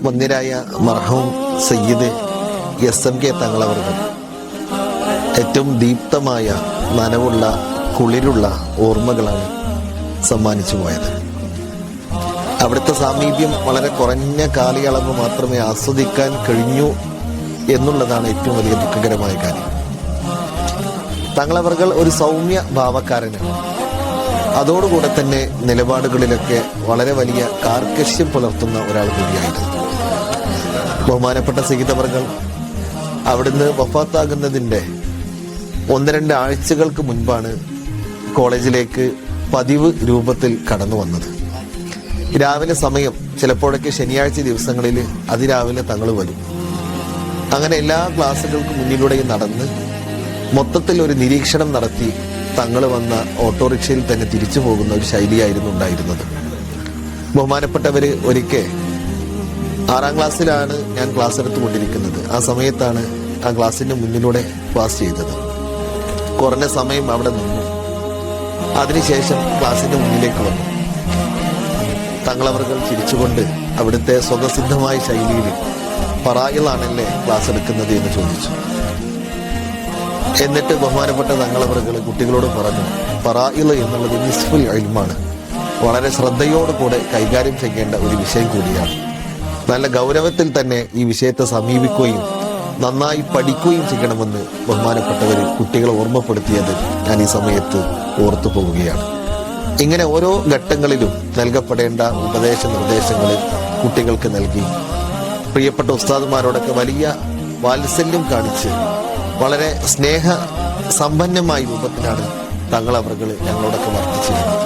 വന്ദ്യരായ മർഹൂം സയ്യിദ് SMK തങ്ങളവர்கள் ഏറ്റവും ദീപ്തമായ നനവുള്ള കുളിരുള്ള ഓർമ്മകളാണ് സമ്മാനിച്ചു പോയത്. അവിടുത്തെ സാമീപ്യം വളരെ കുറഞ്ഞ കാലയളവ് മാത്രമേ ആസ്വദിക്കാൻ കഴിഞ്ഞു എന്നുള്ളതാണ് ഏറ്റവും വലിയ ദുഃഖകരമായ കാര്യം. തങ്ങളവர்கள் ഒരു സൗമ്യ ഭാവക്കാരനാണ്. അതോടുകൂടെ തന്നെ നിലപാടുകളിലൊക്കെ വളരെ വലിയ കാർക്കശ്യം പുലർത്തുന്ന ഒരാൾ കൂടിയായിരുന്നു. ബഹുമാനപ്പെട്ട സയ്യിദവർകൾ അവിടുന്ന് വഫാത്താകുന്നതിൻ്റെ 1-2 ആഴ്ചകൾക്ക് മുൻപാണ് കോളേജിലേക്ക് പതിവ് രൂപത്തിൽ കടന്നു വന്നത്. രാവിലെ സമയം, ചിലപ്പോഴൊക്കെ ശനിയാഴ്ച ദിവസങ്ങളിൽ അതിരാവിലെ തങ്ങൾ വരും. അങ്ങനെ എല്ലാ ക്ലാസ്സുകൾക്ക് മുന്നിലൂടെയും നടന്ന് മൊത്തത്തിൽ ഒരു നിരീക്ഷണം നടത്തി തങ്ങൾ വന്ന ഓട്ടോറിക്ഷയിൽ തന്നെ തിരിച്ചു പോകുന്ന ഒരു ശൈലിയായിരുന്നു ഉണ്ടായിരുന്നത്. ബഹുമാനപ്പെട്ടവർ ഒരിക്കൽ 6ാം ക്ലാസ്സിലാണ് ഞാൻ ക്ലാസ് എടുത്തുകൊണ്ടിരിക്കുന്നത്. ആ സമയത്താണ് ആ ക്ലാസ്സിൻ്റെ മുന്നിലൂടെ പാസ് ചെയ്തത്. കുറഞ്ഞ സമയം അവിടെ നിന്നു. അതിനുശേഷം ക്ലാസ്സിൻ്റെ മുന്നിലേക്ക് വന്നു. തങ്ങളവர்கள் ചിരിച്ചുകൊണ്ട് അവിടുത്തെ സ്വതസിദ്ധമായ ശൈലിയിൽ ഫറായിലാണല്ലേ ക്ലാസ് എടുക്കുന്നത് എന്ന് ചോദിച്ചു. എന്നിട്ട് ബഹുമാനപ്പെട്ട തങ്ങളവர்கள் കുട്ടികളോട് പറഞ്ഞു, ഫറായിൽ എന്നുള്ളത് നിസ്ഫുൽ ഇൽമാണ്, വളരെ ശ്രദ്ധയോടുകൂടെ കൈകാര്യം ചെയ്യേണ്ട ഒരു വിഷയം കൂടിയാണ്. നല്ല ഗൗരവത്തിൽ തന്നെ ഈ വിഷയത്തെ സമീപിക്കുകയും നന്നായി പഠിക്കുകയും ചെയ്യണമെന്ന് ബഹുമാനപ്പെട്ടവർ കുട്ടികളെ ഓർമ്മപ്പെടുത്തിയത് ഞാൻ ഈ സമയത്ത് ഓർത്തു പോവുകയാണ്. ഇങ്ങനെ ഓരോ ഘട്ടങ്ങളിലും നൽകപ്പെടേണ്ട നിർദ്ദേശങ്ങൾ കുട്ടികൾക്ക് നൽകി പ്രിയപ്പെട്ട ഉസ്താദുമാരോടൊക്കെ വലിയ വാത്സല്യം കാണിച്ച് വളരെ സ്നേഹ സമ്പന്നമായ രൂപത്തിലാണ് തങ്ങളവர்கள் ഞങ്ങളോടൊക്കെ വർത്തിച്ചിരുന്നത്.